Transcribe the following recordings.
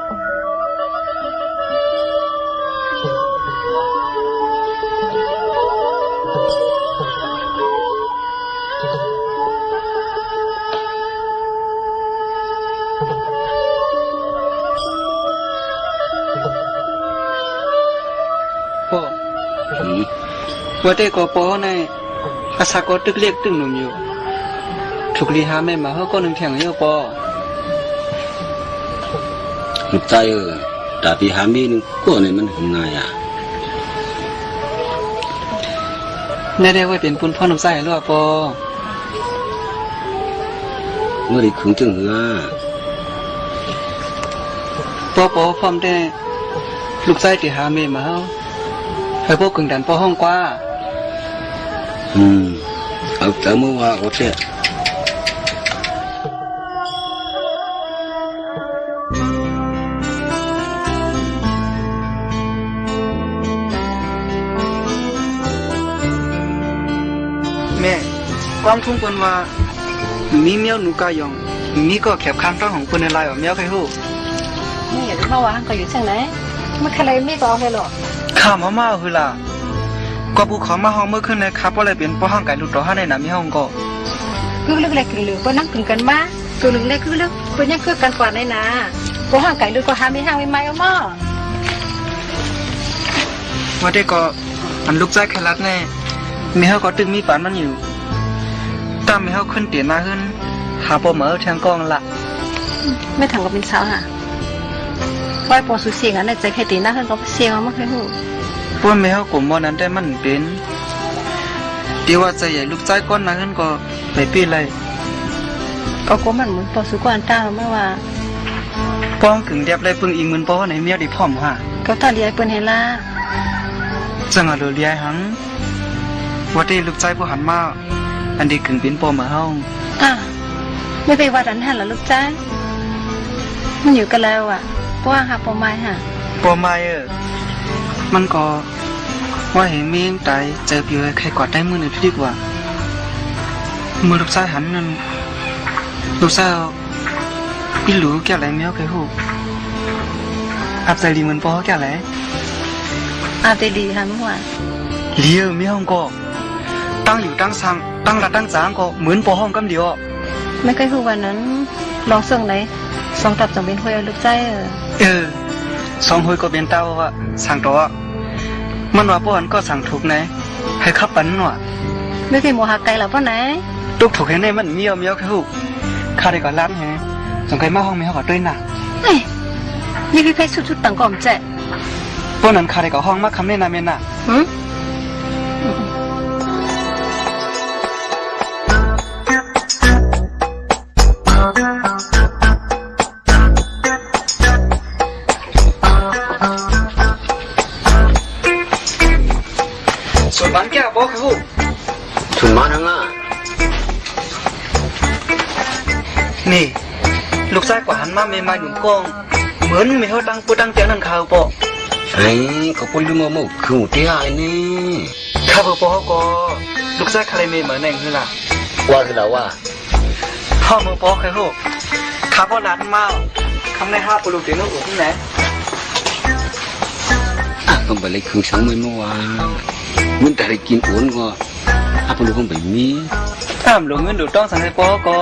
พ่อว่าแต่ก็ป้อในอาสาก็ตึกเรียกตึงหนุ่มอยู่ถูกลีหาแม่มาเขาก็นึงแทงเยอะป้อลูกใจแต่ปีหามีนึงก็เนี่ยมันทำไงอ่ะแน่ๆว่าเป็นปุ่นพ่อหนุ่มใส่หรือเปล่าป้อเมื่อได้ขึงจึงเหรอป้อพร้อมได้ลูกใส่ที่หาแม่มาเขาให้พวกกึ่งดันป้อห้องกว่าเอาแต่เมื่อว่าโอเคแม่ความทุ่งเปิ้นว่ามีเมียวหนูกายองมีก็แคบข้างต้องของเปิ้นในลายว่าเมียวใครฮู้นี่อย่ามาว่าก็อยู่จังไหนมันใครไม่บอกให้หรอกข้ามาคือล่ะก็ผู้ขอมาห้องเมื่อคืนในครับว่าอะไรเป็นป้อห้องไก่ลูกต่อห้าในน้ำมีห้องก็คือลึกเล็กหรือว่านั่งถึงกันมาตัวลึกเล็กคือลึกเป็นยังคือกันกว่าในนาป้อห้องไก่ลูกก็หาไม่ห้างไม่ไม่เอาหม้อว่าได้ก็อันลูกใจแค่รักแน่มีเฮาก็ตึงมีปานมันอยู่ตามมีเฮาขึ้นเตียนมาขึ้นหาปอเหมือแทงกองละไม่ถังก็เป็นสาวค่ะว่าปอสุเสียงอันในใจแค่ตีหน้าขึ้นก็เสียงเอามาแค่หูพวกมีเฮากลุ่มบ่นั้นได้มันเป็นเดี๋ยวว่าใจใหญ่ลูกใจก้อนมาขึ้นก็ไปปีเลยก็ก็มันเหมือนปอสุกวนตาไม่ว่าป้องกึ่งเดียบเลยปึงอีกเหมือนป้อไหนเมียดิพร้อมฮะก็ตาเลียเปิ้นให้ล่ะจังอ่ะเลียหังว่าได้ลูกใจผู้หันมาอันดีกึ่งเป็นป้อมาเฮาไม่ไปว่าดันหันละลูกจ้ามันอยู่กันแล้วอ่ะเพราะว่าหาปอไม้ฮะปอไม้มันก็ว่าเห็นเมียงตายเจออยู่ใครกอดได้มือหนึ่งที่ดีกว่ามือลูกชายหันนั่นลูกชายพี่หลูแก่ไรเมียวใครหูอาบใจดีเหมือนป้อแก่ไรอาบใจดีฮะเมื่อวานเลี้ยวเมียห้องก็ตั้งอยู่ตั้งสังตั้งระตั้งจางก็เหมือนป้อห้องกำเดียวไม่เคยคือวันนั้นลองส่งไหนสองตับสองเป็นคุยลูกใจสองคุยก็เป็นเต้าว่าสั่งตัวมันว่าป้อนก็สั่งถูกไหนให้ขับปันหน่ะไม่เคยโมหะไกลหรอป้อนไหนตุกถูกให้ในมันเมียวแค่หูข้าได้ก่อนล้างแฮสงใครมาห้องเมียก็ด้วยหนักนี่คือเพชรชุดต่างกล่อมแจ๊ป้อนนั้นข้าได้ก่อห้องมาคำเน่นาเมน่ะส่วนบ้านแก้วบอกเขาถึงมาทั้งอ่ะนี่ลูกชายกว่าหันมาเมมาอยู่กองเหมือนไม่เขาตั้งปูตั้งเตียงนั่งข่าวปอไอ้ก็ปุ่นลืมมาหมดคือเตี้ยไอ้นี่ข้าปอก็ลูกชายใครเมเหมือนแน่งคือล่ะว่าคือแล้วว่าพ่อมือปอใครฮู้ข้าพ่อร้านมาคำในห้าปูลูกเตียงนู่นที่ไหนก็ไปเลยคือสังเมื่อวานมันแต่ได้กินอ้วนก็อาปลูกคงไม่มีถ้าหลงเงินดูต้องสั่งให้ปอก็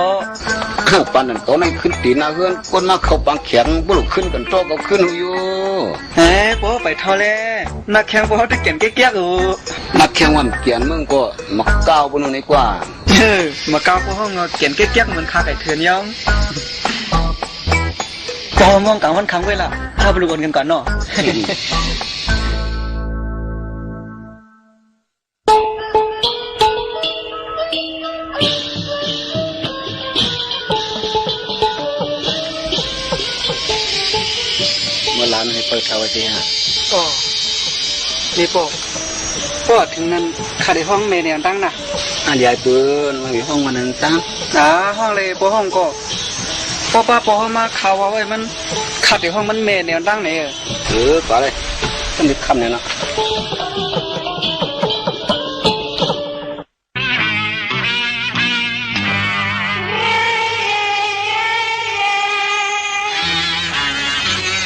เข้าปันนั่นตอนนั้นขึ้นตีนาเฮือนคนมาเข้าปังแข็งปลูกขึ้นกันโตก็ขึ้นอยู่ปอไปทอแล้วนักแข่งปอจะเก่งเก๊กๆอยู่นักแข่งวันเกียนมึงก็มาก้าวบนนี้กว่ามาก้าวปอห้องเก่งเก๊กๆเหมือนคาไก่เถื่อนยังปอมองกลางวันคำไว้ละถ้าปลูกกันก่อนเนาะร้านให้เปิดเอาไว้สิฮะก็นี่ปอถึงนั้นขาดห้องเมเนียนตั้งนะยายเปิ้ลมาอยู่ห้องวันนั้นตั้งห้องเลยปอห้องก็ป้าปอมาข่าวว่าไว้มันขาดห้องมันเมเนียนตั้งเนี่ยไปเลยต้องมีคำเนี่ยนะ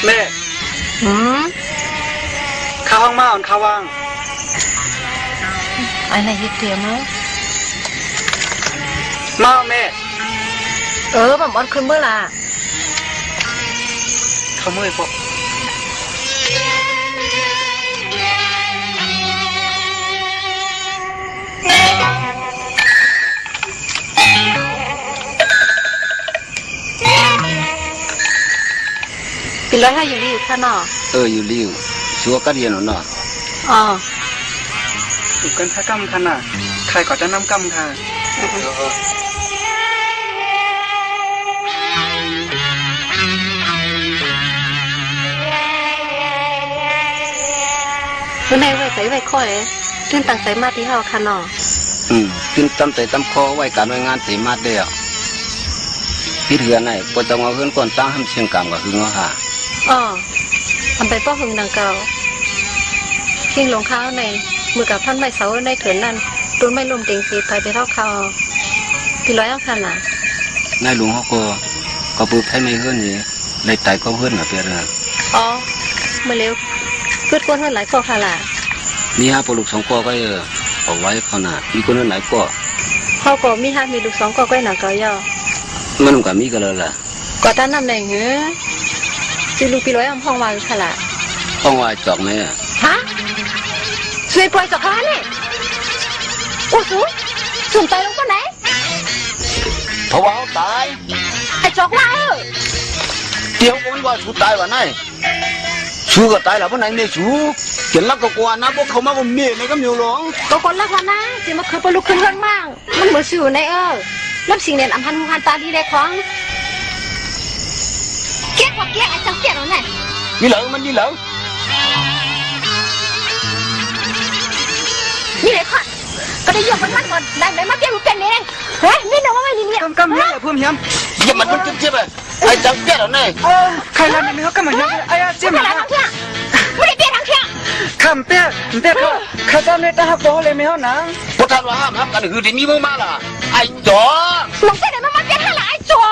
แม่ หืม ข้าห้องมาอ่อนข้าว่าง อะไรยึดเตรียมมั้ง มาแม่ แบบอันขึ้นเมื่อล่ะ เขาเมื่อยปะปีร้อยให้อยู่ดีอยู่ข้างนอก อยู่ริ้วชัวก็เรียนเนาะ อ๋อ อยู่กันถ้ากำขนาดใครก็จะนำกำค่ะ เมื่อไหร่ไว้ใส่ไว้ค่อยตื่นตั้งใจมาที่เฮาข้างนอก ขึ้นตำใจตำคอไว้การไว้งานเต็มมาเดียวพี่เถื่อนไหนปวดจังหวะเพื่อนก่อนตั้งห้ามเชียงกรรมกับหึงว่าค่ะ อ๋อทำไปป้อหึงดังเก่าทิ้งลงข้าวในมือกับท่านไม่เสาในเถินนั่นต้นไม่ลมเต็งสีไปเท่าเขาปีร้อยเอาขนาด นายหลวงเขาก็ปื้ให้ไม่เพื่อนนี่เลยตายก็เพื่อนมาเปลี่ยนนะ อ๋อเมื่อเร็วเพื่อนคนเพื่อนหลายก็ขนาด มีห้าปลุก2ก็เอาไว้ขนาดมีคนนั้นหลายก็ เขาก็มีฮักมีลูก2ก็ก้อยหนังเก่าเยา มันกับมีกันเลยล่ะ ก็ด้านนำแดงเหรอจีลูกปีร้อยเอาห้องวางขนาด ต้องว่าจอกไหม ฮะสวยปล่อยจากร้านเลยโอ้สูงตายลงก็ไหน เพราะว่าเขาตาย ไอ้จอกว่าเดี๋ยวคนว่าชูตายว่าไหนชูก็ตายแล้วเพราะไหนไม่ชูเขียนรักก็กว่านะพวกเขามาก็เมียในก็มีหลวง ก็คนละคนนะจีมาเคยปลุกขึ้นเรื่องมากมันเหมือนสิวในรับสิ่งเด่นอัมพันธ์หูหันตาดีได้ของเกี้ยกว่าเกี้ยไอ้เจ้าเกี้ยเราเนี่ย นี่เหรอมันนี่เหรอ นี่เลยค่ะก็ได้ยกมันก่อนได้ไหมมาเกี้ยมันเป็นเองเฮ้ยนี่น้องไม่ดีเนี่ย กำเนี่ยเพิ่มเฮียม อย่ามันเจ็บๆไปไอ้จังแก่แล้วเนี่ย ใครรันนี่เขากำเหมือนยังไอ้เจ็บ ไม่ มา ได้ทั้งเที่ยไม่ได้เปี้ยทั้งเที่ย คำเปี้ยเขาข้าเจ้าในตาหักโตเลยไม่เท่านัง พวกท่านว่าห้ามครับกันคือที่มีมือมาล่ะไอ้จอ หลงเส้นไหนมาเปี้ยให้หลายจ๋อ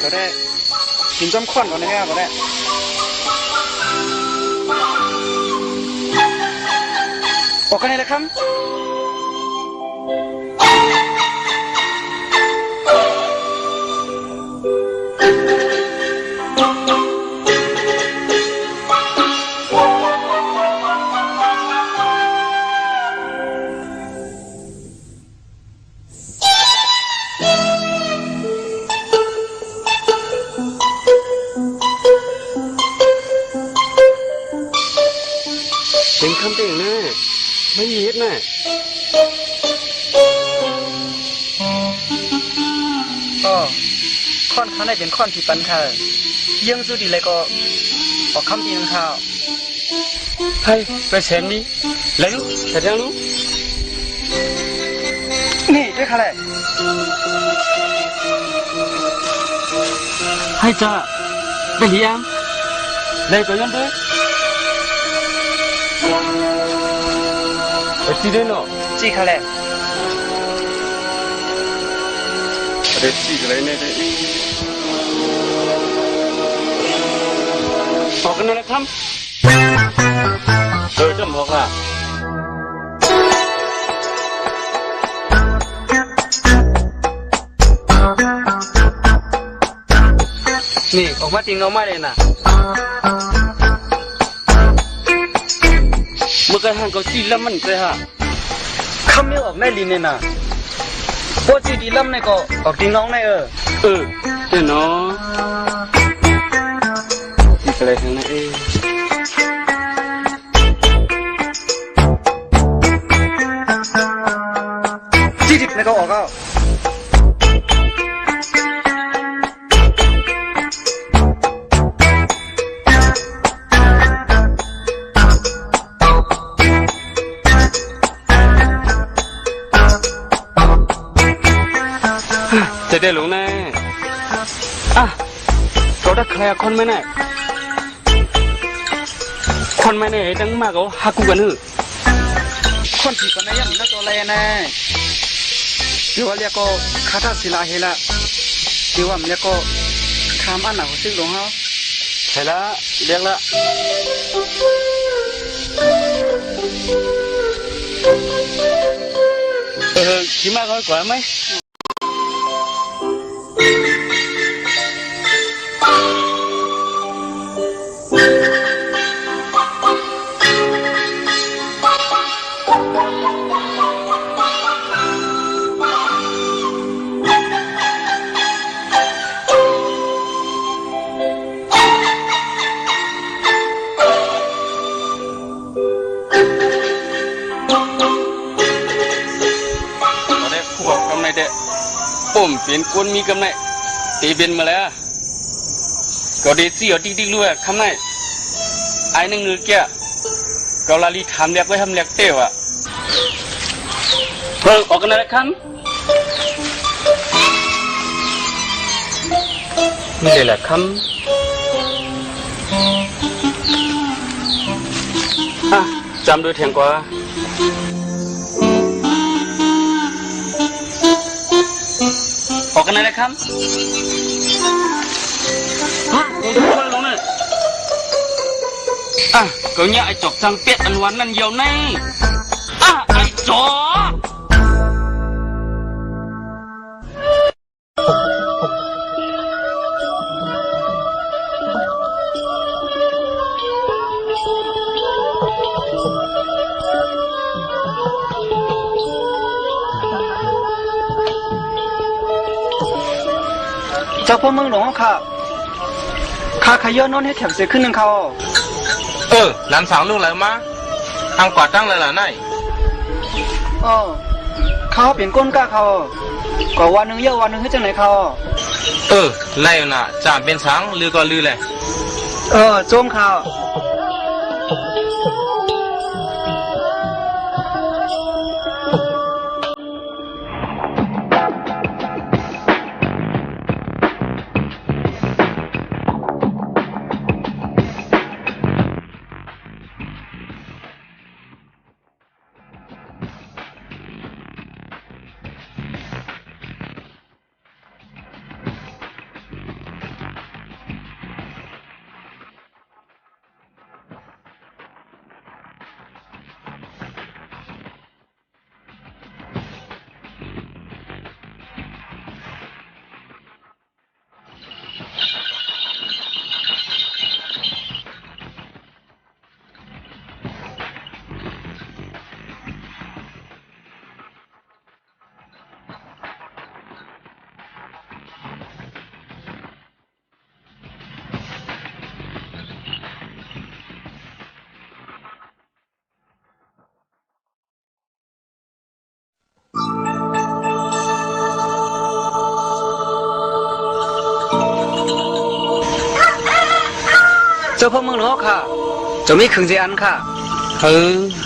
ก็ได้กินจอมขวัญก่อนนะครับก็ได้โอ้ บอกกันเลยครับเป็นคำเต่งแน่ไม่ยีดแน่ ก็ค่อนข้างได้เป็นค่อนที่ปันค่ะยังสู้ดีเลยก็ออกคำตีนข้าว ให้ไปแสงนี้แล้วลูกแต่ยังลูก นี่ด้วยค่ะแหละ ให้จ้าเป็นหรือยังเลยไปยังด้วยไปที่เดินเนาะ จี้ค่ะแหละ เด็ดที่อะไรเนี่ยเด็ดออกกันเลยครับจะบอกอ่ะ นี่ออกมาจริงเราไม่เลยนะ เมื่อกี้ห่างเขาจีแล้วมันไปฮะ คำไม่ออกได้ลินเลยนะพวกจีดีล่ำในก็ออกจริงน้องในเดี๋ยวน้องที่อะไรทางนั้นจีดิบในก็ออกก็จะได้หลงแน่อ่ะเราได้ใครคนไม่แน่คนไม่แน่ดังมากเขาฮักกูกันเถอะ คนที่ก็ในยันน่าตัวอะไรนะเดี๋ยวว่าเรียกก็คาถาศิลาเฮละเดี๋ยวว่ามันเรียกก็คำอันหนาหัวซิกหลงเฮา ใช่ละเรียกละคิดมากกว่าไหมผมเป็นคนมีกำไรตีเป็นมาแล้วก็ได้เสียติ๊กๆด้วยคำไหนไอ้นั่งเงือกแก่ก็ลาลีทำเรียกไว้ทำเรียกเต้วะเพิ่งออกกันแล้วครับนี่เลยแหละคำจำโดยเถียงกว่าออกกันเลยครับลงเลยก็เนี่ยไอ้จอกจังเป็ดอันวันนั่นเยียวแน่ไอ้จอเจ้าพ่อเมืองหลวงค่ะข้าขย้อนนอนให้แถมเสียขึ้นหนึ่งเขาหลานสาวลูกอะไรมาทางกวาดตั้งเลยล่ะนายเขาเปลี่ยนก้นก้าเขาก่อวันหนึ่งเยอะวันหนึ่งให้จังไหนเขาไล่น่ะจ่าเป็นสังลือก็ลือเลยโจมเขา เจ้าพ่อเมืองหลวงค่ะจะมีขึงเจอันค่ะ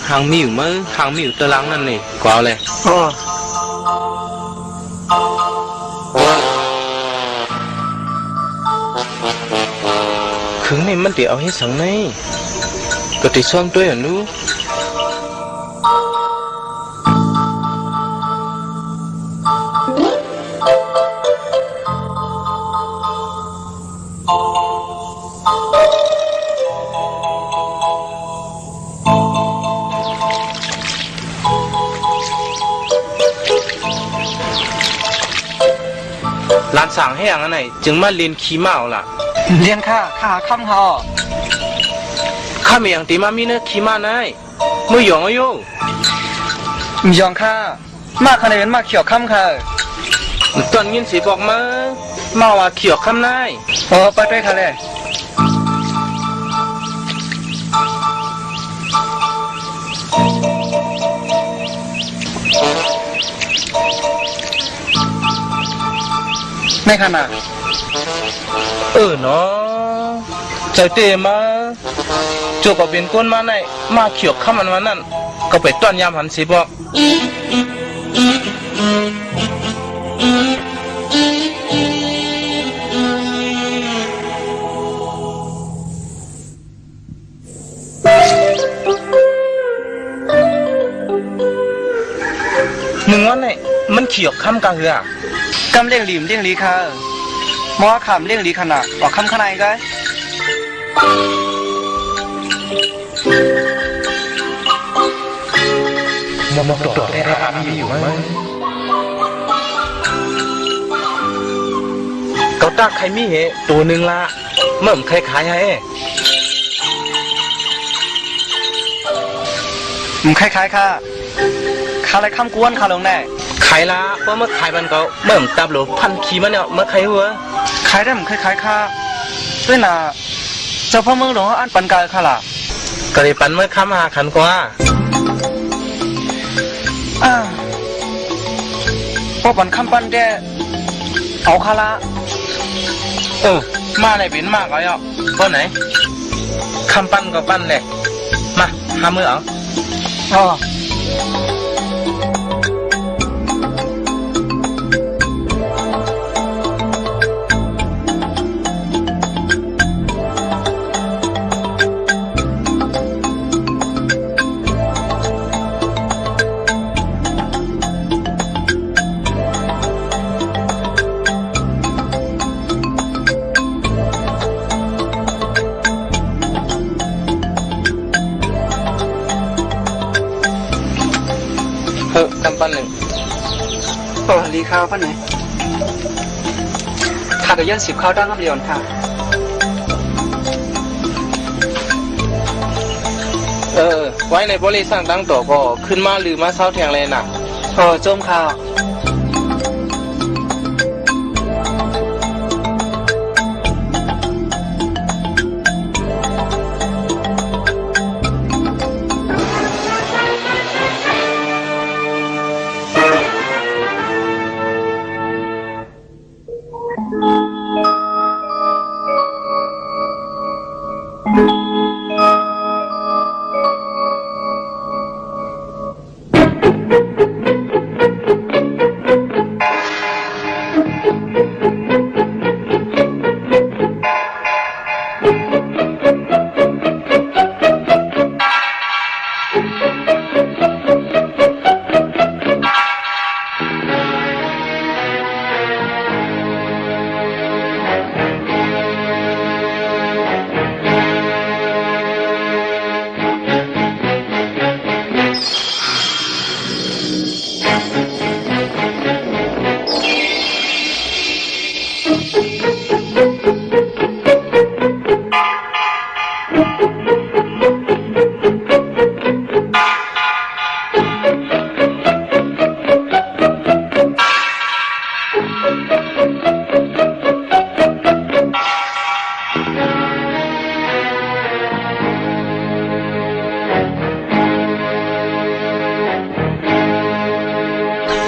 หางมิวมั้งหางมิวตะลังนั่นนี่กว่าเลย อ๋อ ขึงนี่มันเดี๋ยวเอาให้สังในก็ติดซ่อมด้วยอ่ะนู้ร้านสั่งให้อย่างนั้นไหนจึงมาเรียนขี่ม้าเอาล่ะ เรียนค่ะข้าคำค่ะ ข้าไม่อย่างตีมามีเนื้อขี่ม้าไงมือหยองอายุ มียองค่ะมาขนาดเป็นมาเขียวคำค่ะ ตอนยินสีบอกมาว่าเขียวคำนาย อ๋อไปด้วยค่ะเลยไม่ขนาด เนาะใจเตะมาโจก็เป็นก้นมาในมาเขียวคำมันวันนั้นก็ไปต้อนยามหันสีบอกมึงว่าไงมันเขียวคำกันเหรอก ำเลี้ยงหลีมเลี้ยงหลีค่ะมอขามเลี้ยงหลีขนาดออกคำขนาดก็มองตัวได้รับมีอยู่ไหมเกาตาใครมีเหตัวหนึ่งละเมื่อมใครขายให้ มันคล้ายๆค่ะคาอะไรคำกวนคาลงแน่ ขายละเพราะเมื่อขายมันก็เมื่อมตับหรือพันขีมันเนี่ยเมื่อใครหัว ขายได้มันคล้ายๆค่ะด้วยนะเจ้าพ่อเมืองหลวงอันปันกายค่ะล่ะ ก็เลยปันเมื่อค้ำหาขันกว่า พวกปันคำปันแดเอาค่ะละ มาไหนเป็นมากเอาเพราะไหนคำปั้นก็ปั้นแหละมาหามือเอา อ๋อ คำปั้นหนึ่ง รีข้าวปันไหนขาดแต่ยัน10ข้าวตั้งกับเดียวค่ะ ไว้ในบริษัทตั้งต่อก็ขึ้นมาหรือมาเช้าแทงเลยน่ะ โจมข้าว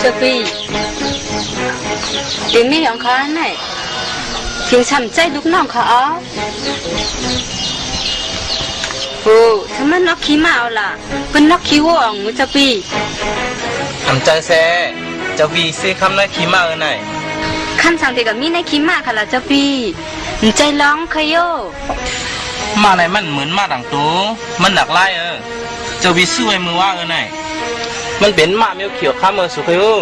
เจ้าพี่เดี๋ยวไม่ยอมเขาไหนถึงช้ำใจลูกน้องเขาอ๋อ โอ้สมันนอกขี้มาเอาล่ะเป็นนอกขี้วัวงูจะปี ทำใจแซ่เจ้าวีซีคำได้ขี้มาไหน ขั้นสั่งเด็กกับมีในขี้มาค่ะล่ะจะปีใจร้องขยโย มาไหนมันเหมือนมาดังตัวมันหนักไล่เจ้าวีซื้อไว้มือว่าไหนมันเป็นมาเมียวเขียวข้ามมือสุขอยู่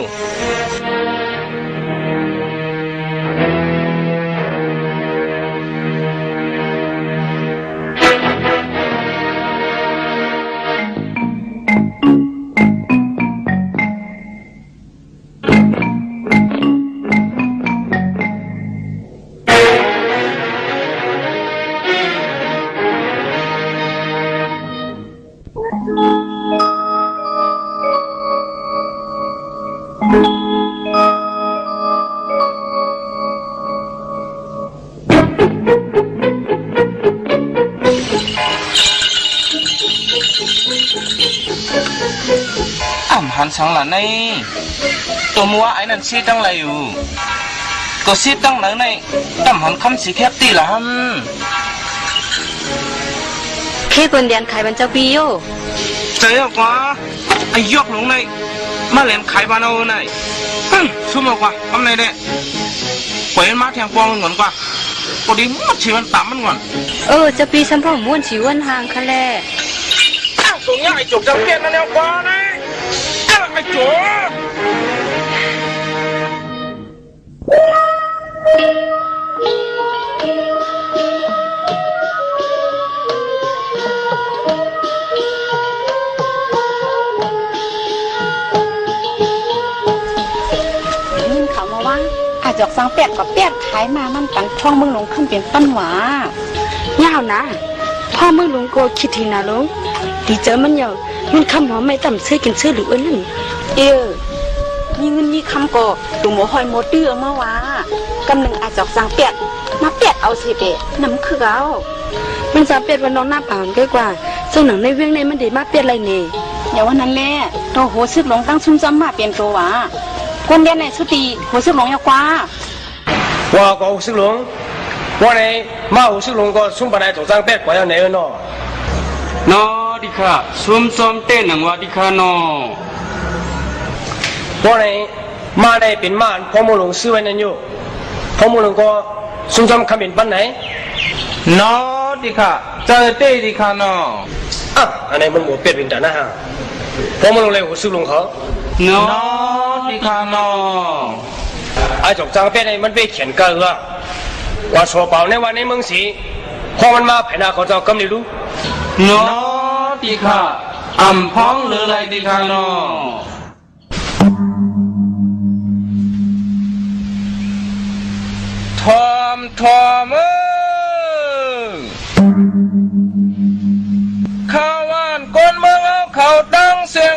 หันสังหลันในตัวมัวไอ้นั่นซีตั้งไรอยู่ก็ซีตั้งไหนในตั้มหันคำสีแคบตีละฮัน เคเปิ้นเดียนขายบันเจ้าปีโย ใจออกว่าไอ้ยอกหลงในมาเล่นขายบานเอาในชุ่มออกว่าทำไรเนี่ยปล่อยมันมาแทงปองมันก่อนกว่าพอดีมันฉีมันต่ำมันก่อน เจ้าปีสัมพ่อม้วนฉีวันห่างค่ะแล ตรงนี้ไอ้จุกจะเปลี่ยนนั่นแล้วกว่านะไอ้จุก ยินเขามาว่าอาจอกสังแปดกับแปดขายมามันกันช่องมึงหลงขึ้นเป็นปั้นหวา ยาวนะพ่อมึงลุงโกคิดทีนะลุงดีเจอมันเหยามันคำหอมไม่ต่ำซื้อกินซื้อหรืออันนั้น มีเงินมีคำก่อตุ่มหัวหอยโมดื้อมาว่ากำลังอาจอกสังแปดมาแปดเอาสิเดน้ำคือเอา มันจะเป็ดวันน้องหน้าป่านใกล้กว่าเจ้าหนังในเวียงในมันดีมากเป็ดอะไรเนี่ย อย่าว่านั้นแหละโตโหซึกหลงตั้งซุ่มซ้ำมาเปลี่ยนตัววะคนเดียนในสุตีโหซึกหลงยากว่า ว่าก็胡适龙，我呢马胡适龙个送本来做张白怪要哪样喏？ นอดิค่ะซุ่มซ้อมเต้นหนังว่าดิค่ะนอ 我呢马呢变马泡沫龙四万人有，泡沫龙个送张看变本来， นอดิค่ะเจอเต้ดิค่ะนอ 啊，安尼我冇变变单啦哈，泡沫龙来胡适龙好， นอ นอดิค่ะนอ ไอ้做张白呢มันไปเขียนกันว่าว่าสอบเปล่าในวันนี้มึงสิพอมันมาภายในเขาจะกำลังรู้ นอดิค่ะอ่ำพ้องหรืออะไรดิค่ะนอทอมข้าวว่านก้นเมืองเอาเขาดังเสียง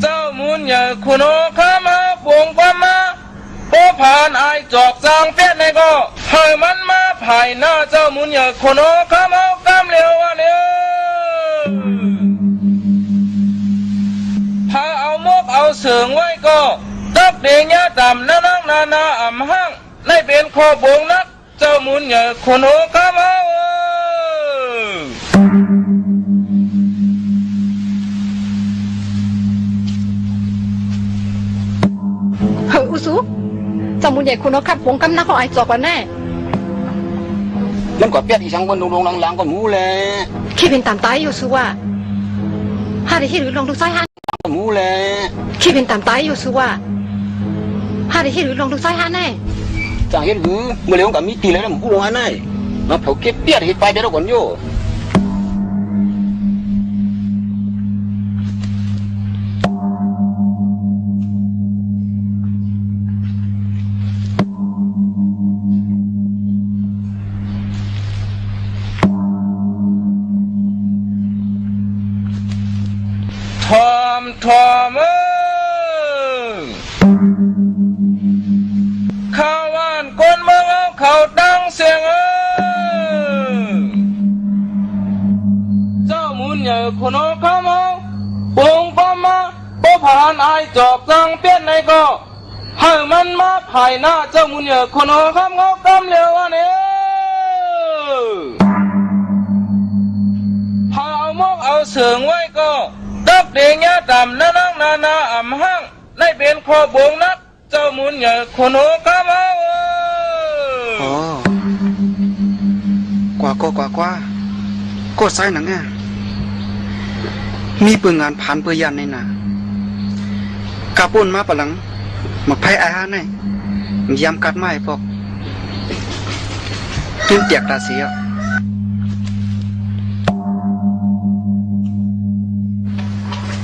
เจ้ามุนใหญ่คุณโอข้ามาปวงป้ามาโอผ่านไอจอกจางเป็ดในก็ให้มันมาภายหน้าเจ้ามุนใหญ่คุณโอข้ามาเอากำเลียวอันนี้พาเอามกเอาเสืองไว้ก็ตักเดียญาต่ำนานาอ่ำห้างในเป็นข้อบงนักเจ้ามุนใหญ่คุณโอข้ามาอุสุจมุนใหญ่คุณเอาขัดผงกำนักของไอ้จอกว่าแน่ มันก็เปียดอีสังคนลงหลังก็หมูแหละ ขี้เป็นตามตายอยู่สุว่าหาได้ที่หรือลงดูซ้ายหัน ก็หมูแหละ ขี้เป็นตามตายอยู่สุว่าหาได้ที่หรือลงดูซ้ายหันแน่ จังเห็นหือเมื่อเร็วกับมีตีแล้วมันกูลงอันไหนมาเผาเก็บเปียดเห็ดไปเดี๋ยวเราก่อนโย่ทอมข้าวว่านก้นเมืองเอาเขาดังเสียงเจ้ามุนใหญ่คนโอข้ามาปวงป้ามาโอผ่านไอจอกจังเปี้ยนในก็ใ ให้มันมาภายหน้าเจ้ามุนเหยื่อคนเอาคำเขากำเร็วอันนี้พอเอามกเอาเสืองไว้ก็ดับเดียงยาดำนานังนาอ่ำห้างได้เป็นคอบวงนักเจ้ามุนเหยื่อคนเอาคำเอาอ๋อกว่าก็ใส่หนังอ่ะมีปืนงานผ่านปืนยันในน่ะกาปุ่นมาปะหลังมาไพ่อาหารในยำกัดไม้พวกตื้นเตียกตาเสีย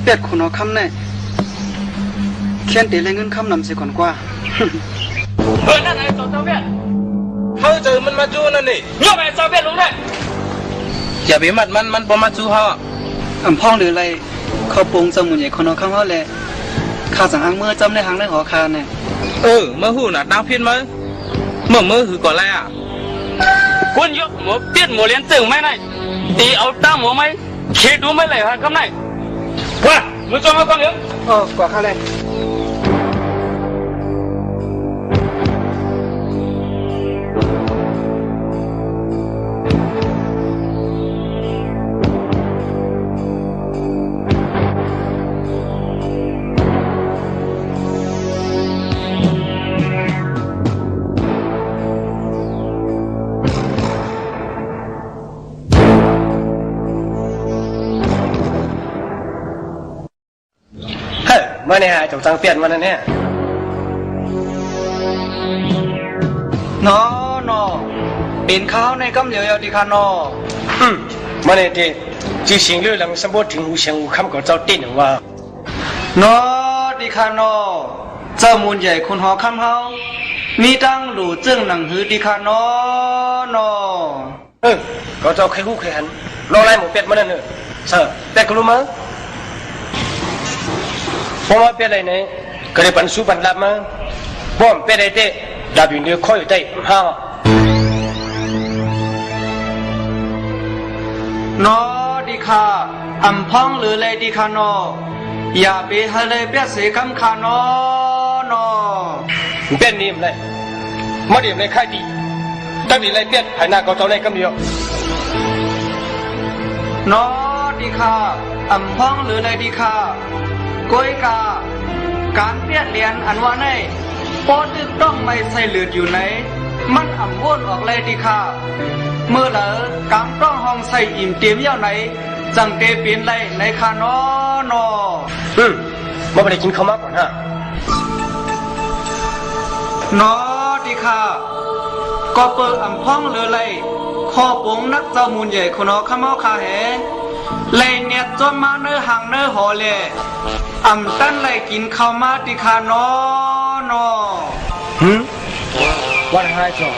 เป็ดคุณเอาคำในเขียนตีแรงเงินคำนำสิก่อนกว่านั่นไอ้ตัวเจ้าเบี้ยเขาเจอมันมาจูนั่นนี่ยกไอ้เจ้าเบี้ยลงได้อย่าไปมัดมันพอมาจูเขาพ่องหรืออะไรเขาปรุงจมูกใหญ่คนเอาคำว่าแหละข้าสั่งอ้างเมื่อจำได้หางได้หอคาเนี่ยเมื่อหูน่ะตั้งพิษมั้ยเมื่อหือก่อนแล้วอ่ะคุณยกหมูเปี้ยนหมูเลี้ยงตึงไหมนายตีเอาตั้งหมูไหมเคิดดูไม่เลยฮะครับนายว่ามึงจงมาก่อนเดี๋ยวกว่าข้าเลยมาเนี่ยจงจังเปลี่ยนวันนั้นเนี่ยนอเป็นข้าวในกำเหลียวดีค่ะนอมาเนี่ยที่จีสิงเรื่องหลังสมบูรณ์ถึงหูเสียงหูคำกับเจ้าติ่นว่านอดีค่ะนอเจ้ามูลใหญ่คุณหอคำเฮามีตั้งหลู่จึงหนังหือดีค่ะนอก็เจ้าเคยหูเคยหันรอไล่หมูเป็ดมาเนี่ยเสอแต่ก็รู้มั้ยพอมาเป็นอะไรเนี่ยก็เลยปันสู้ปันรับมาบ่มเป็นอะไรเตะดับอยู่เนี่ยคอยอยู่ใต้ห้างนอดีค่ะพ่องหรือเลยดีค่ะนออย่าไปให้เลยเปียเสียคำค่ะนอเป็นนี่มันเลยมาเดี๋ยวเลยค่ายดีตั้งดีเลยเปียภายหน้าก็เจ้าเลยกำเดียวนอดีค่ะพ่องหรือเลยดีค่ะก้อยกาการเปลี่ยนเรียนอันว่าในปอตึกต้องไม่ใส่เลือดอยู่ไหนมันวนออกเลยดีค่ะเมื่อเหลอกำต้องห้องใส่อิ่มเตรียมเย่าไหนจังเตเปลี่ยนไรในค่ะนอมาไปกินข้าวมากก่อนฮะนอดีค่ะก็เปิดพ่องเลยไรข้อปงนักเจ้ามูลใหญ่คนนอข้ามาคาแหเลยเนี่ยจนมาเนื้อห่างเนื้อหอเลยตั้นเลยกินข้าวมาติคานอวันหายจอ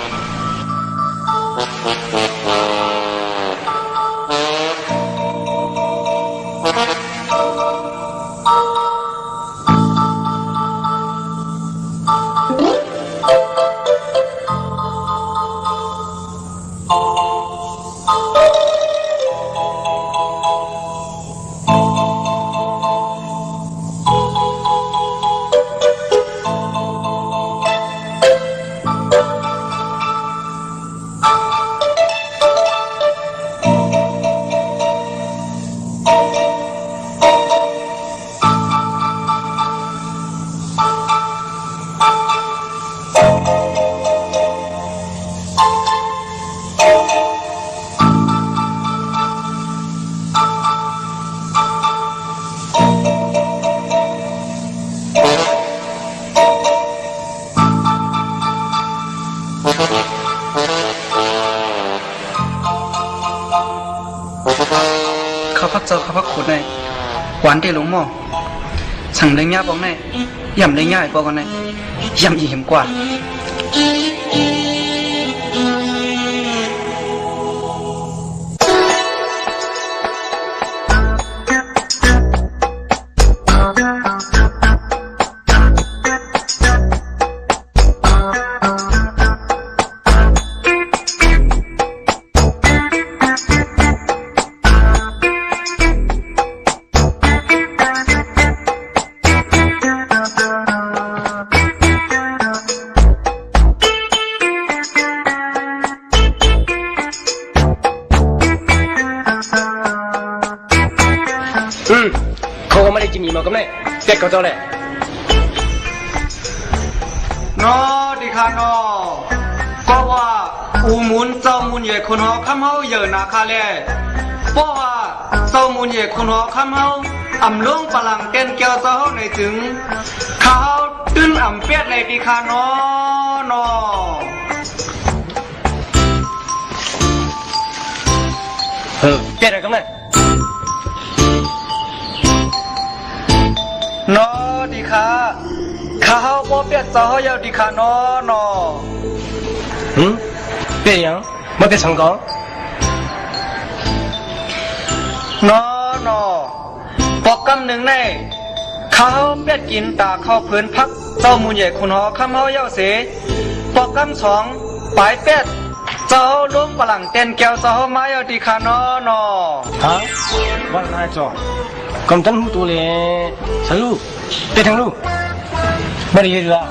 ข้าพักเจ้าข้าพักขวดในหวานเตหลงหม้อสั่งเลยง่ายบอกในย่ำเลยง่ายบอกกันในย่ำยิ่งเห็นกว่า จะมีมาก็ไม่เด็กก็เจ้าแหละ นอดิคานอก็ว่าอูมุนเจ้ามุนใหญ่คนหอคำเฮาเยอะนาคาแลเพราะว่าเจ้ามุนใหญ่คนหอคำเฮาอำลงปลังเต้นเกี่ยวเจ้าในถึงเขาตื้นอำเปียดเลยดิคานอนอเปียดอะไรก็ไม่นอดิคาข้าเฮาบ่เปียดเจ้าเฮาเยาดิคานอนอเปียดยังไม่เป็นสังกัดนอนอปอกกำหนึ่งในข้าวเป็ดกินตาข้าวเพื่อนพักเจ้ามูลใหญ่คุณหอคำเฮาเย้าเสปอกกำสองปลายเป็ดเจ้าล้วงปลังเต้นแก้วเจ้ามาเย้าดีคานอนอฮะวันไหนจ่อกำจันหูตัวเลยสรุปเปียดทั้งลูกไม่ได้ยินละ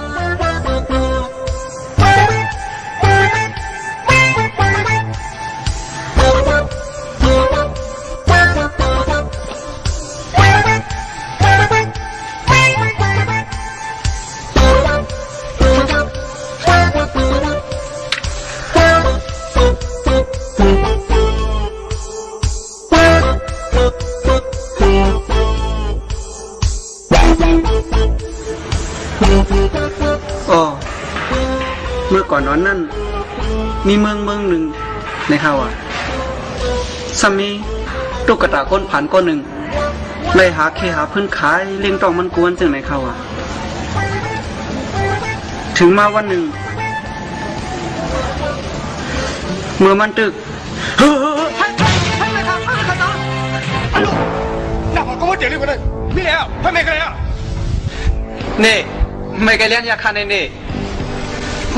เมื่อก่อนนั้นนั่นมีเมืองหนึ่งในเขาสามีตุ๊กตาก้นผันก้นหนึ่งเลยหาเคหาเพื่อนขายเลี้ยงตองมันกวนจึงในเขาถึงมาวันหนึ่งเมื่อมันตึกน่าพอก็ว่าเจ๋งเลยคนนั้นมีแล้วพ่อแม่กันเลยอ่ะนี่ไม่ไกลเลี้ยงยาคันนี่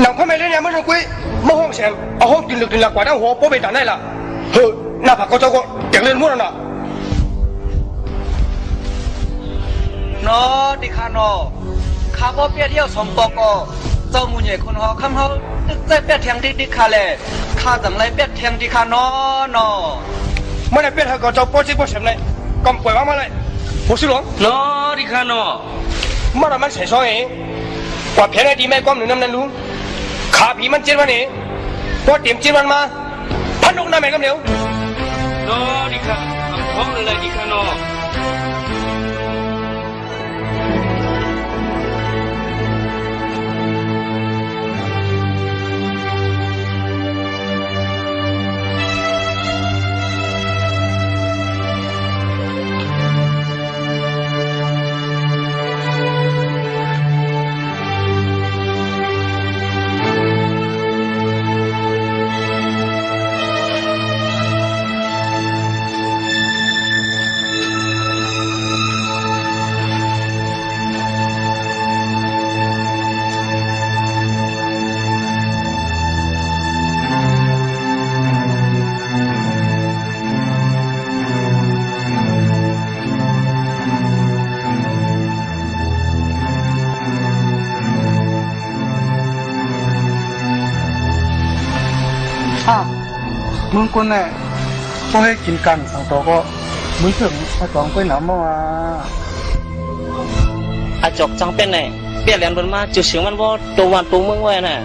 หนังพ่อแม่เลี้ยงไม่ต้องคุยไม่ห้องเสียงเอาห้องกินหลักกว่าทั้งหัวโป๊ะไปด่าได้ละเฮ้ยน่าพอก็เจ้าก็เจ๋งเล่นมั่วน่ะนอดิคานอข้าพ่อเปียเที่ยวสมปอกเจ้ามูลใหญ่คนหอคำเฮาตึกใจเปียเทียงดิคาแลข้าจังไรเปียเทียงดิคานอนอเมื่อไหร่เปียเขาก็เจ้าโป๊ะจีโป๊ะเสียงเลยกำป่วยว่ามาเลยผู้สิหลวงนอดิคานอเมื่อไหร่มันเสียซ้อยกว่าเพียงไอ้ดีแม่ก้มหนึ่งน้ำนั้นรู้ขาผีมันเจ็ดวันนี้พอเตรียมเจ็ดวันมาพันนกน้ำแม่กำเหนียวนอดิคาท้องเลยดิคานอมึงคนเนี่ยพอให้กินกันสังตัวก็มึงถึงไอ้สองไปหนำมาอาจกจังเป็นไงเปลี่ยนเรียนบนมาจุดเสียงมันว่าตัววันตัวมึงไว้น่ะ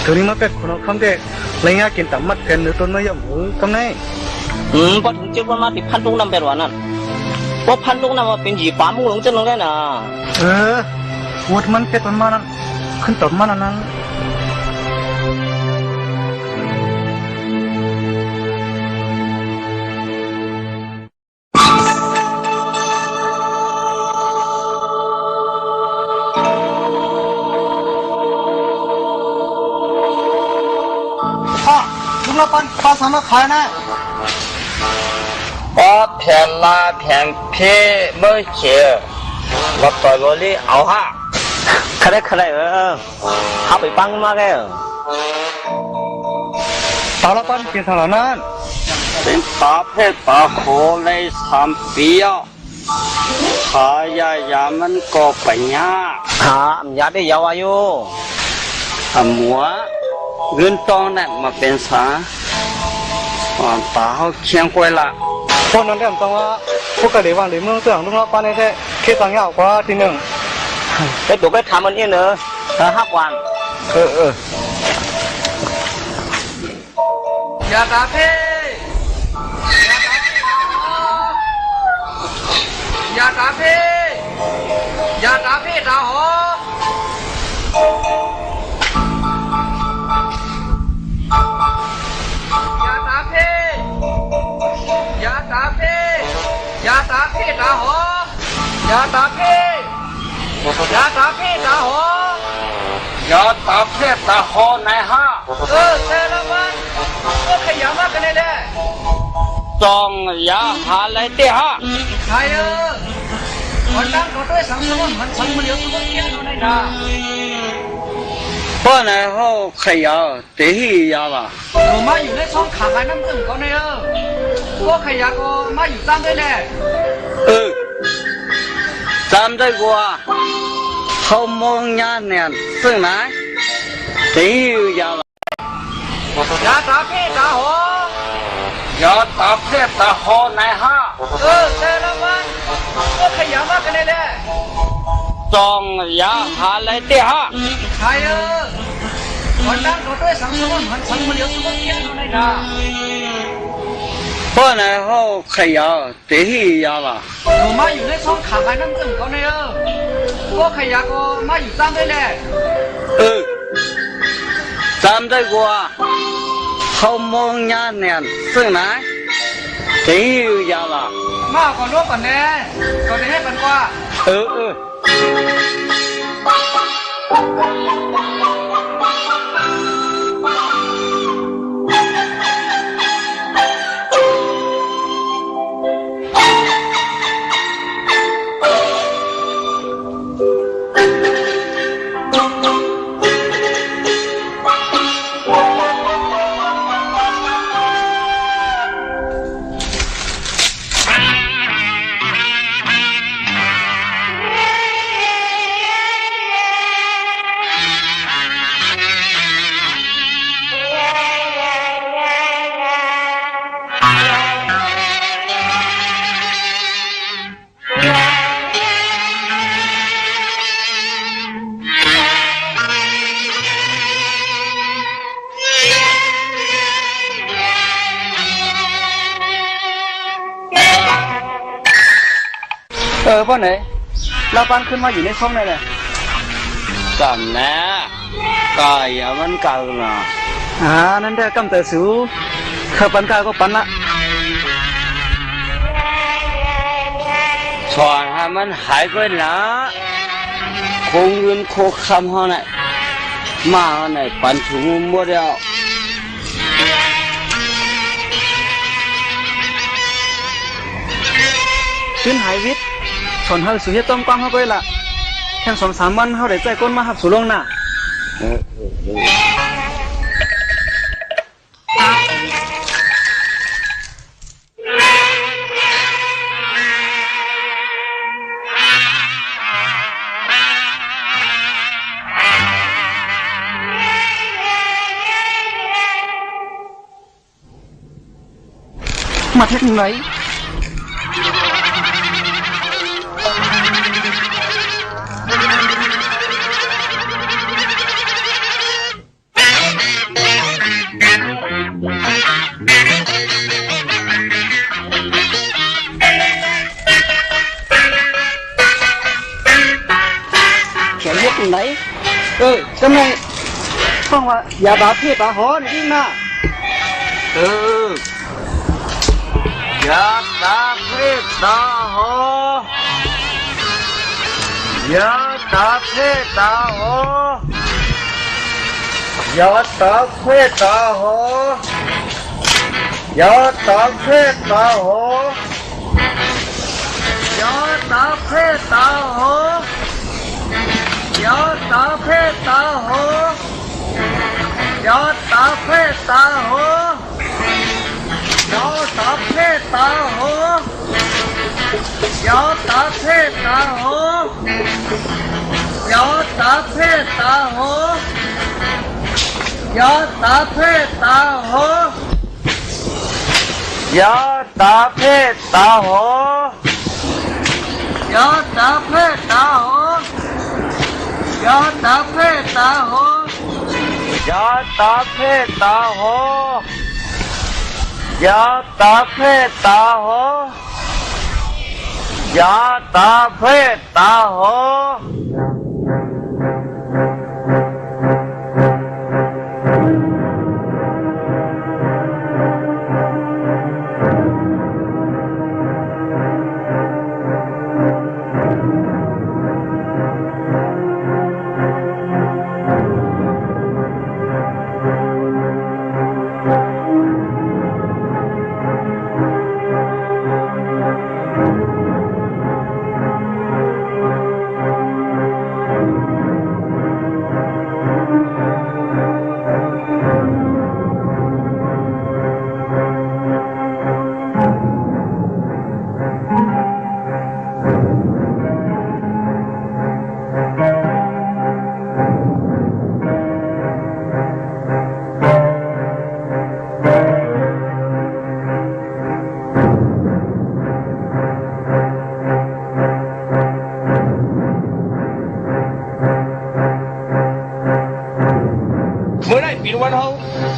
ถึงนี้มาเป็นคนคำเด็กไรเงี้ยกินแต่มัดกันหรือต้นไม้ย่ำหูกำไงพอถึงจุดวันมาติดพันลูกน้ำเป็นวันนั้นว่าพันลูกน้ำมาเป็นหยีป้ามึงหลงจะลงได้น่ะวัดมันเป็นต้นมานั้นขึ้นต้นมานั้นปันปลาสามารถขายนะแผ่นลาแผ่นเพเมื่อเชียว่าต่อยบอลลี่เอาฮะขนาดเขาไปปังมากเลยตาละปันเกี่ยวกับนั้นเป็นตาเพศตาโคเลย3 ปีขายายามันก็ปัญญาอยากได้ยาวอายุหัวเงินตองนั่นมาเป็นสาตาเขาเคียงกวยละพวกนั้นเรื่องต้องว่าพวกกระเดวันหรือเมืองเสื่องลุงละปันนี่แท้ เคสังยาวกว่าที่หนึ่ง ไปตัวไปทำมันเองเนอะห้ากวัน อย่าตาเพ่อย่าตาเพ่อย่าตาเพ่ตาหออย่าตาเพ่อย่าตาเพ่อย่าตาเพ่ตาหออย่าตาเพ่อย่าตาเพ่ตาหออย่าตาเพ่ตาหอในห้าเซลมันก็ขยันมากกันเลย จองยาหาอะไรเตี้ยฮะ ใครคนนั้นก็ด้วยสังสมมันสังมันเลี้ยงตัวเตี้ยอยู่ในนา ป้าไหนเขาขยะเตี้ยยาบ่ะ ผมมาอยู่ในช่องขาน้ำตึงเขาเนี่ยก็ขยะก็มาอยู่ตั้งด้วยแน่ จำได้กว่าเขามองยาเนี่ยซึ่งไหนเตี้ยยาบ่ะ ยาตาเพ่ตาหอยาตาเพ่ตาหอในห้าเซลมันก็ขยันมากกันเลย จองยาหาอะไรเตี้ยฮะ ใครคนนั้นก็ด้วยสังสมมันสังมันเลี้ยงตัวเตี้ยอยู่ในนา ป้าไหนเขาขยะเตี้ยยาบ่ะ ผมมาอยู่ในช่องขาน้ำตึงเขาเนี่ยก็ขยะก็มาอยู่ตั้งด้วยแน่ จำได้กว่าเขามองยาเนี่ยซึ่งไหนเตี้ยยาบ่ะ มาก่อนร่วมก่อนแน่ก็ได้ให้ปันกว่า พ่อไหนเราปานขึ้นมาอยู่ในช่องไหนเลย จำแน่กายมันกาลนะ นั่นเด้อกำเตอสูเขาปันกาก็ปันละ สอนให้มันหายไปนะคงเงินโคคำเขาไหนมาเขาไหนปันถุงหมดแล้ว ขึ้นหายวิทย์ชนเฮาสุเฮต้มกว้างเข้าไปละแค่2-3 วันเฮาได้ใจก้นมาหับสู่ลงน่ะมาเทคนิคไหนไหนจำไงฟังว่าอย่าบาเพศบาหอนี่นะยาตาเพตาหอยาตาเพตาหอยาตาเพตาหอยาตาเพตาหอยาตาเพตาหอยาตาเพตาหอยาตาเพตาหอยาตาเพตาหอยาตาเพตาหอยาตาเพตาหอยาตาเพตาหอยาตาเพตาหอยาตา ยาตาเพตาโหยาตาเพตาโหยาตาเพตาโหยาตาเพตาโห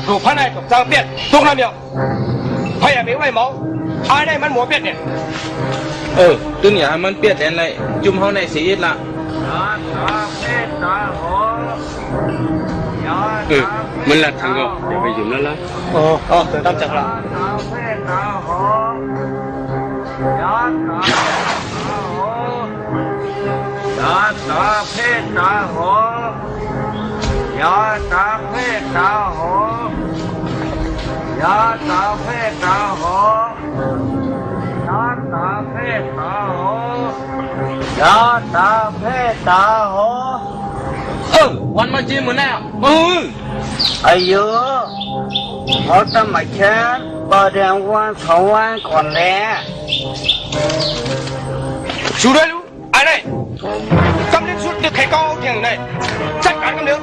รูปพระนายกับจางเปียดทุกน้ำเดียวพยายามไม่ไหวเมาอายได้มันหมัวเปียดเนี่ยตึงอย่ามันเปียดแอนไรจุ่มเฮาในสีละมันละทางก็เดี๋ยวไปอยู่นั่นละตามจากละยาตาเพตาโหยาตาเพตาโหยาตาเพตาโหยาตาเพตาโหยาตาเพตาโหวันมาจีนเหมือนแน่อายุเขาทำไมแค่ประเดี๋ยววันสองวันก่อนแล้วชูด้วยลูกอายได้กำลังสุดจะใครก็เที่ยงได้จัดการกันเดี๋ยว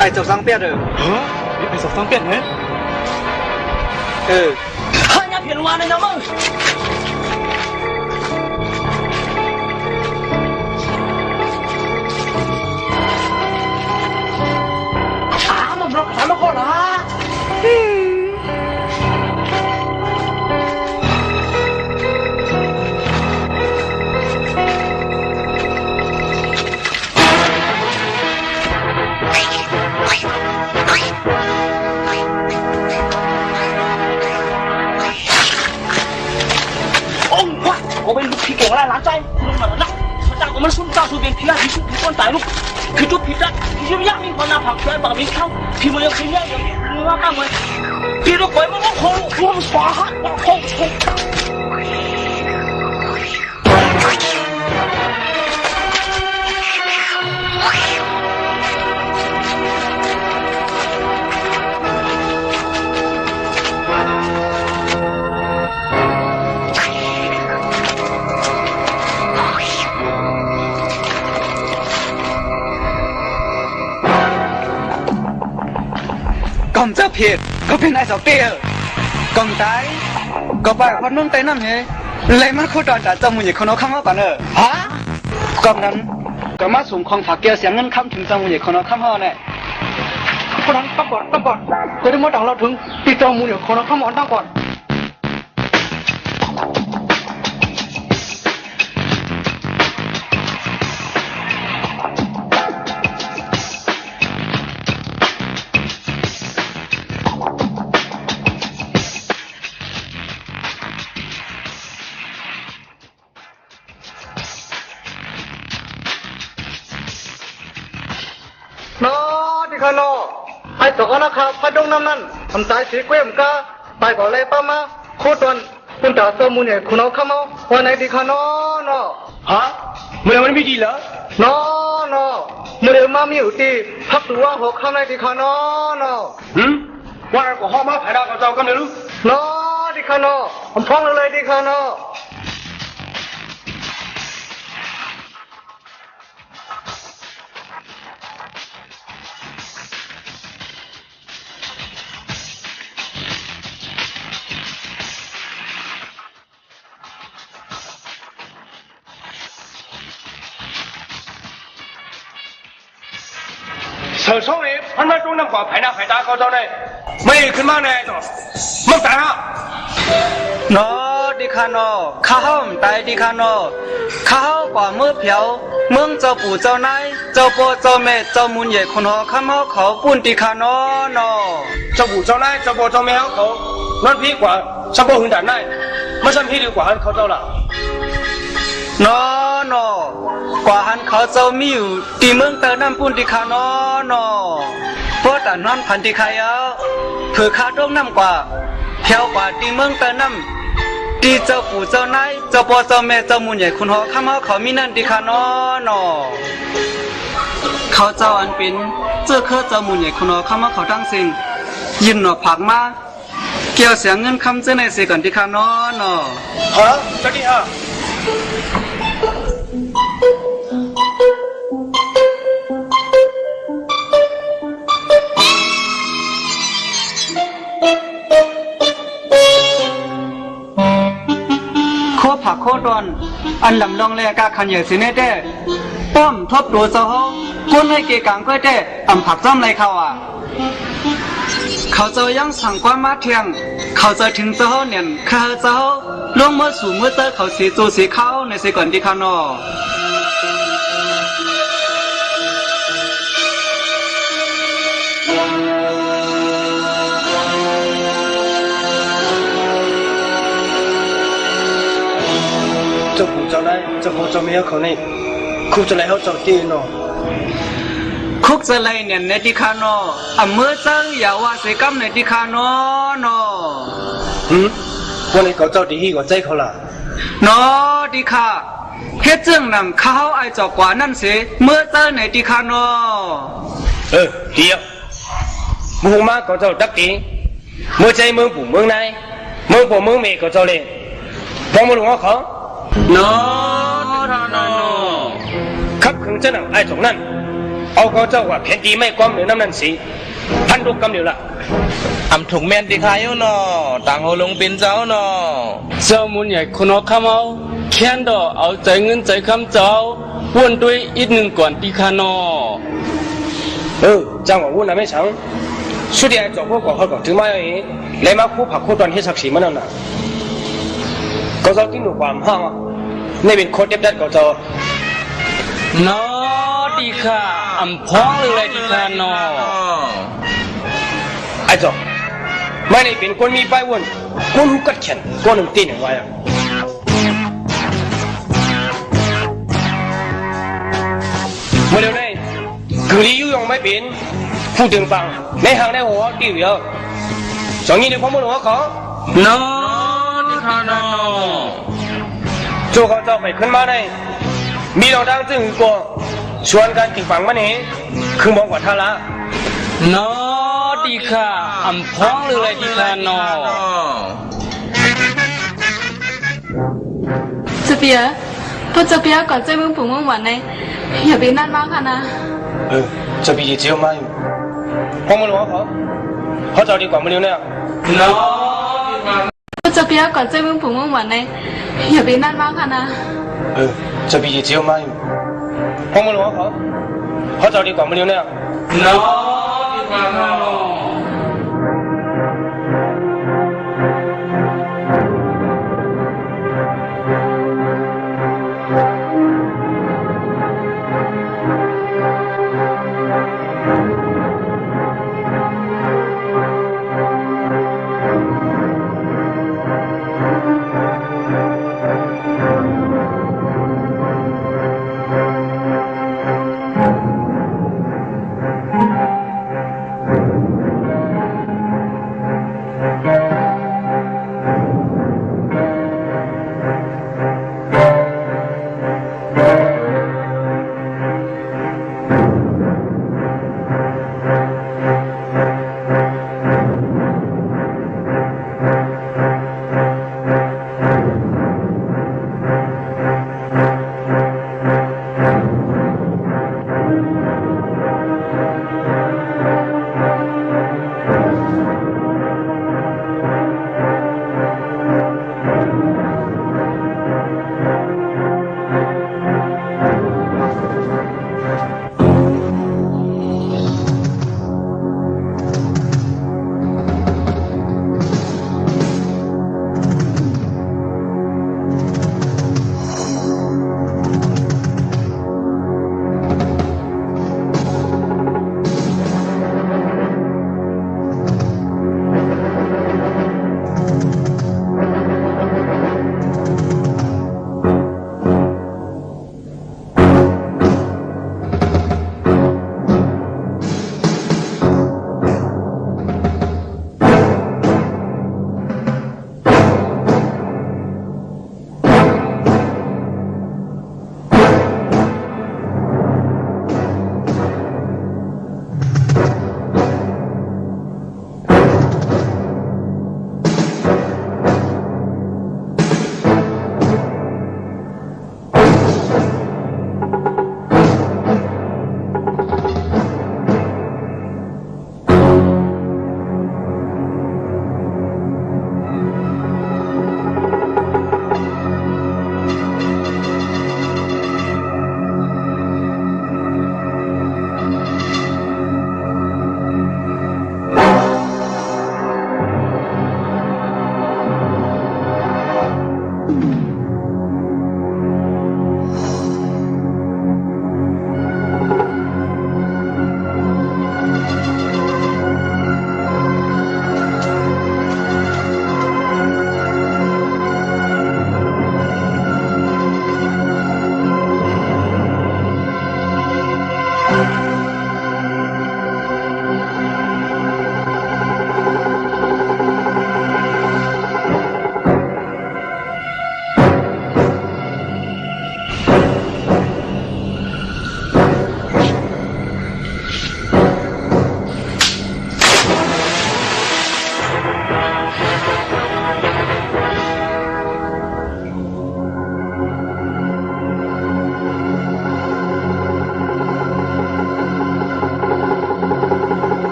ไอ้เจ้าสังเปียดไอ้สองสังเปียดเนี่ยข้าอย่าเพี้ยนวานเลยนะมึงมันบล็อกสามคนเหรอ我被皮给我来拿债，弄么了？我当我们孙大叔边皮啊，皮就皮关大陆，皮就皮的，皮就压命关那跑出来把命靠，皮没有皮要有，你妈干嘛？皮都鬼么我空，我耍哈，我空空。ก่อนจะเพียรก็เป็นไอ้สาวเตี้ยก่อนตายก็ไปคนนู้นเต้นนั่นไงเลยมาคู่ตอนจ่าจมูกคนน้องข้ามมาก่อนฮะก่อนนั้นก็มาส่งของฝากเกี่ยวเสียงเงินคำถึงจมูกคนน้องข้ามมาเนี่ยคนนั้นต้องก่อนก็ได้มาดังเราถึงติดจมูกคนน้องข้ามมาต้องก่อน ที่ข้างนอกไอ้ตกนะครับพัดดงน้ำนั่นทำตายสีเกวียมกาไปก่อนเลยป้ามาโคตรคุณตาเสมุนเนี่ยคุณเอาข้ามาวันไหนที่ข้างนอกเนาะ ฮะมึงมันไม่ดีเหรอ เนาะเนาะมื่อเดือนมามีอยู่ที่พักตัวหกข้างในที่ข้างนอกเนาะ ว่าก็ห้องมาผ่านดาวกับเจ้ากันเลยลูก เนาะที่ข้างนอกผมพ้องเลยที่ข้างนอก手上呢，พัน中那块排那排大高招呢，没ขึ้นมาแน่จ้ะมึงตายฮะ เนาะที่ข้างนอกข้าห้ามตายที่ข้างนอกข้าห้ากว่าเมื่อเพียวเมืองเจ้าปู่เจ้านายเจ้าพ่อเจ้าแม่เจ้ามุนใหญ่คนหอข้ามาเขาปุ่นที่ข้างนอกเนาะ เจ้าปู่เจ้านายเจ้าพ่อเจ้าแม่เขานั่นพี่กว่าเจ้าพ่อหุ่นด่านนายไม่ใช่พี่ดีกว่าเขาเจ้าละ เนาะเนาะกว่าหันเขาเจ้ามีอยู่ที่เมืองเตอน้ำปุ่นที่ข้างนอกเนาะเพราะแต่นอนพันที่ใครเอาเผื่อข้าดงน้ำกว่าเพียวกว่าที่เมืองเตอน้ำที่เจ้าปู่เจ้านายเจ้าพ่อเจ้าแม่เจ้ามุนใหญ่คุณหอข้ามาเขามีนั่นที่ข้างนอกเนาะเขาเจ้าอันเป็นเจ้าเครือเจ้ามุนใหญ่คุณหอข้ามาเขาทั้งสิ้นยินหนอผักมาเกี่ยวเสียงเงินคำเจ้าในเสียก่อนที่ข้างนอกเนาะ ฮะเจ้าดีฮะ โคผักโคดอนอันลำลองแลกาขันใหญ่สิเนเต้ป้อมทบดูเจ้าเฮาก้นให้เกกังก้อยเต้อำผักจ้อมไรเขาอ่ะเขาเจ้ายังสั่งความมาเทียงเขาจะถึงเจ้าเฮาเนี่ยข้าเจ้าลงมาสู่มือเตอเขาสีจูสีเข้าในสิก่อนที่ข้างนอกเจ้าปู่เจ้านายเจ้าพ่อเจ้าแม่เขานี่คู่จะไหนเขาเจ้าตีเนาะ คุกจะไล่เนี่ยในที่ข้างนอกอำเมื่อเจ้าอย่าว่าเสกำในที่ข้างนอกเนาะ วันนี้เขาเจ้าดีกว่าใจเขาล่ะ เนาะที่ข้าเฮ็ดจึงนำข้าวไอจอกกว่านั่นเสียเมื่อเจ้าในที่ข้างนอก เดียวมึงมาเขาเจ้าดักตีเมื่อใจมึงปู่มึงนายมึงปู่มึงเมย์เขาเจ้าเลยฟังมึงหลวงเขา เนาะ ขับขึงเจ้าหนังไอ้สองนั่นเอาเขาเจ้าว่าแผ่นดีไม่ความเหนือน้ำนั่นสิพันลูกกำเดียวละ อำถุงแม่นติขายเนาะต่างโหลงเป็นเจ้าเนาะ เจ้ามุนใหญ่คนหอข้ามาแค้นดอเอาใจเงินใจคำเจ้าวนด้วยอีกหนึ่งก่อนที่ข้างนอก จังหวะวุ่นนะไม่ฉังสุดที่ไอ้จอกพวกก่อเขาก่อถึงมาอย่างนี้เลยมาคู่ผักคู่ตอนที่ศักดิ์ศรีมันนั่นน่ะก็เจ้าที่หนูความห้างนี่เป็นโคตรเด็ดเด็ดก็เจ้า เนาะดีค่ะอำพ้องเลยที่ข้างนอก ไอ้จอกไม่ได้เป็นคนมีใบวนคนหูกัดแขนคนหนึ่งตีหนึ่งไว้อะเมื่อเดี๋ยวนี้คือที่ยุ่งไม่เป็นพูดถึงฟังในห้างในหัวตีเหลือสองยี่ในความมุ่งหวังเขา เนาะที่ข้างนอก โจเขาเจ้าไปขึ้นมาได้มีเราดังจึงกว่าชวนกันติดฝังมันเองคือมองกว่าท่าละ เนาะดีค่ะอำพ้องเลยที่ข้างนอก 这边不这边搞这门不问完呢也别难忙看呐这边也只有马有ความมุ่งหวังเขาเจ้าดีกว่ามันเร็วเนี่ย เนาะ 不这边搞这门不问完呢也别难忙看呐这边也只有马有ความมุ่งหวังเขาเจ้าดีกว่ามันเร็วเนี่ย เนาะที่ข้างนอก เ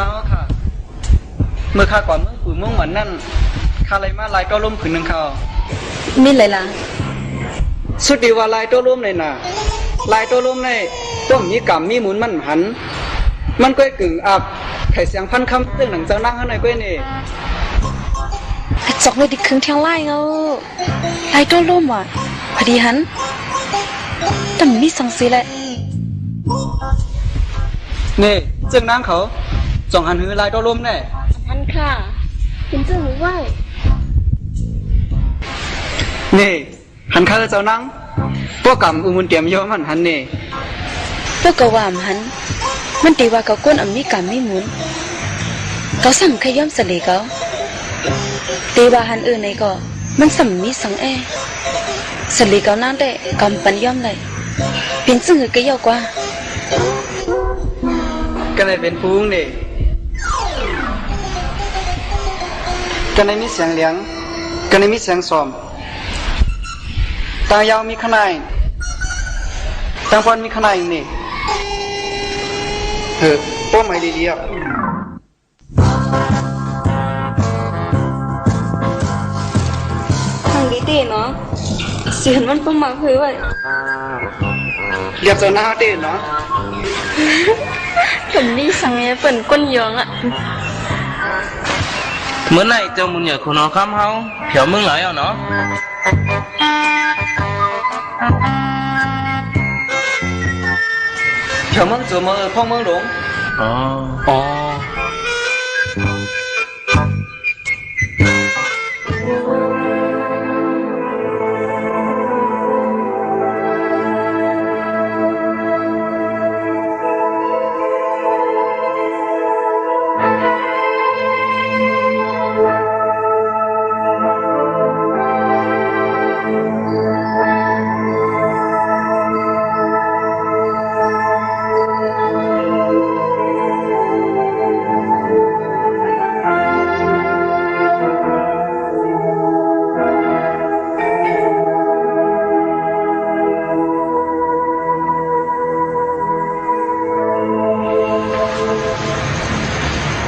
น้าค่ะเมื่อข้าก่อนเมื่อปู่มุ่งเหมือนนั่นข้าเลยมาลายตัวล้มผืนหนึ่งเขา มีอะไรล่ะ สุดดีว่าลายตัวล้มเลยนะลายตัวล้มในต้มมีกำมีหมุนมันหันมันก็กึ่งอับไข่เสียงพันคำเรื่องหนังเจ้านั่งข้างในก็นี่ จอกเลยดิครึ่งเที่ยงไล่เงาไล่ตัวร่มว่ะพอดีหันแต่มีสังสีแหละ นี่เจ้านั่งเขาจ่องหันหือลายตัวล้มแน่ หันค่ะเป็นเจ้าหรือไหว นี่หันข้าเจ้านั่งพวกกำอุมุนเตรียมโยมันหันนี่ พวกกวามหันมันตีว่าเขาก้นอมีการไม่หมุนเขาสั่งขย้อมสลีเขาตีว่าหันในก็มันสัมมีสังสลีเขานั่นได้กำปันย้อมเลยเป็นซึ่งก็ยาวกว่า ก็เลยเป็นฟูงนี่ก็เลยมีเสียงเลี้ยงก็เลยมีเสียงซ้อมตายาวมีขนาดตาพอนมีขนาดนี่ป้อมไม่ดีอ่ะ ทางดีตีเนาะเสียงมันประมาณเพื่อไว้ เรียบเจ้าหน้าเต้นเนาะ ผมนี่สังเปิ่นก้นยองอ่ะ เมื่อไหร่เจ้ามุนเหยอคนน้องข้ามเฮาเผียวมึงไหลเอาเนาะ เดี๋ยวมึงจะมาพ่อมึงหลง อ๋อ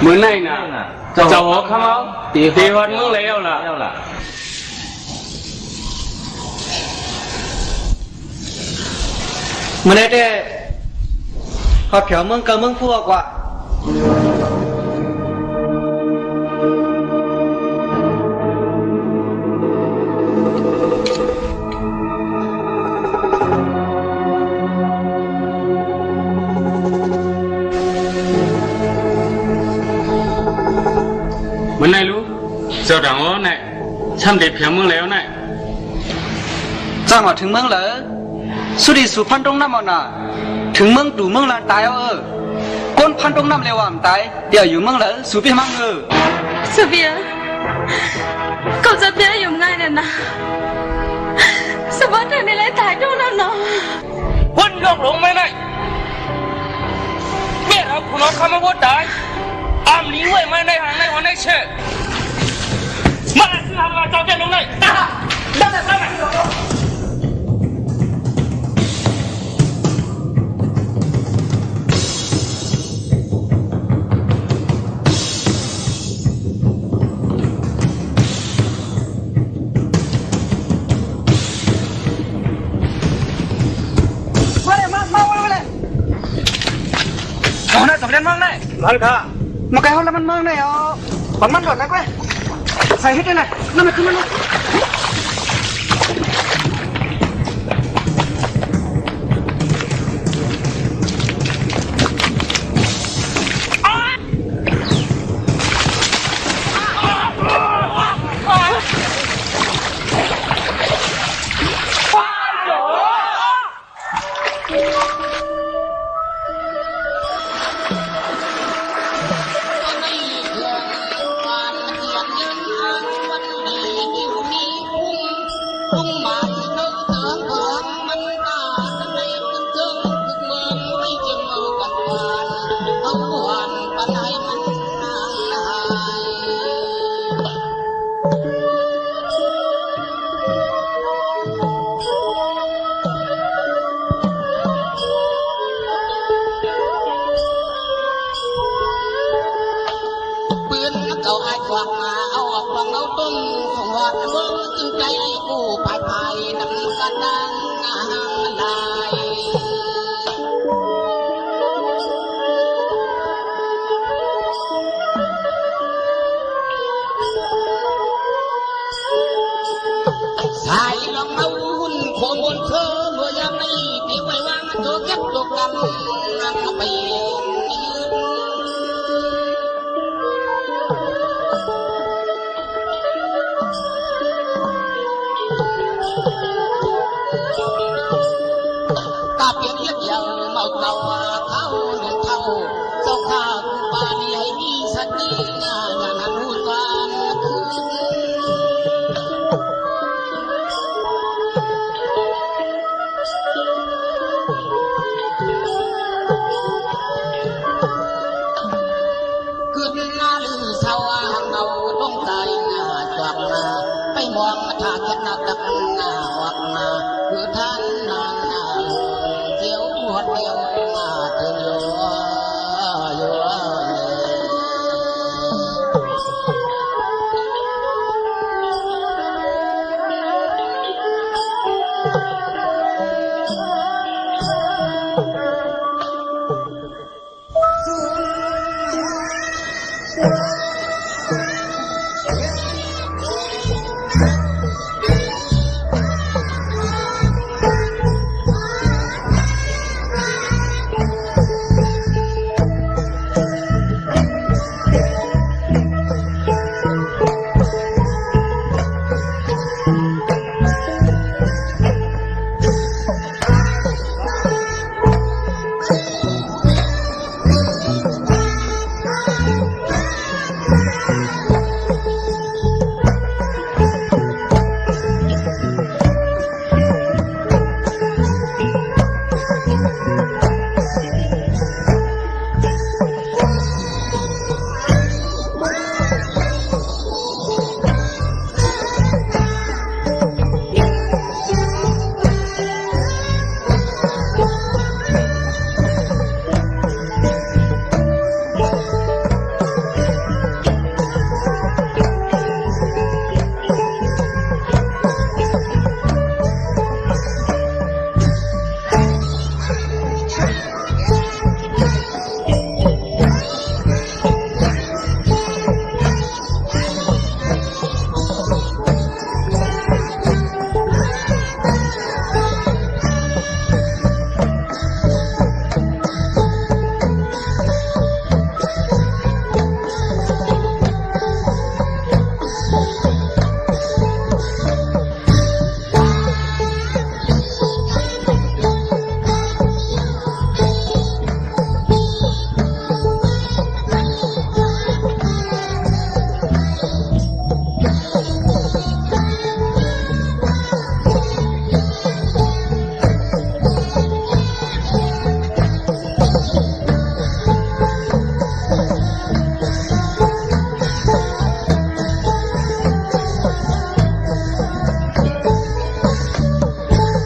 เมื่อไหร่น่ะเจ้าหัวข้ามเอาตีวันมึงแล้วล่ะ มันได้พอเผียวมึงกับมึงพูดกว่าเมื่อไหร่รู้เจ้าดังว่าไหนช่ำเด็ดเพียงมึงแล้วไหน จ้างมาถึงเมืองเหรอสุดีสุพันตรงน้ำมันน่ะถึงเมืองดูเมืองลานตายก้นพันตรงน้ำเร็วอ่ะตายเดี๋ยวอยู่เมืองเหรอสุพี่มังสุเบียเขาจะเบี้ยอยู่ง่ายเลยนะสมบัติในไรตายด้วยแล้วเนาะ พุ่นยกหลงไม่ได้เบี้ยเอาคนน้องข้ามมาพูดตายอามลิงไว้ไม่ได้หางในวันได้เชื่อมาคือทำมาเจ้าเบี้ยลงเลยได้สำเร็จมั่งได้มันค่ะมาไกลห้องแล้วมันมั่งได้บังมันหลดแล้วก็ใส่ให้ด้วยเลยนั่นมันคือมัน ต้นสวัสดิ์เมืองจึงใจกู้ภายภายนำกันดังลายสายลองเอาหุ่นโคบนเธอเมื่อยามนี้ที่ไว้วางตัวเก็บตัวกันไปกาเพียงเล็กยังเมาเต่าเขาหนึ่งเท่าเจ้าข้าผู้ปานีให้มีสติงานนั้นรู้ตามคืนหน้าลือเศร้าห่างเอาต้องใจหน้าจวกหน้าไปมองท่าแค่หน้าดักหน้าวักหน้าคือท่านนางหน้าเจียวหัวเดียวหน้าเจียว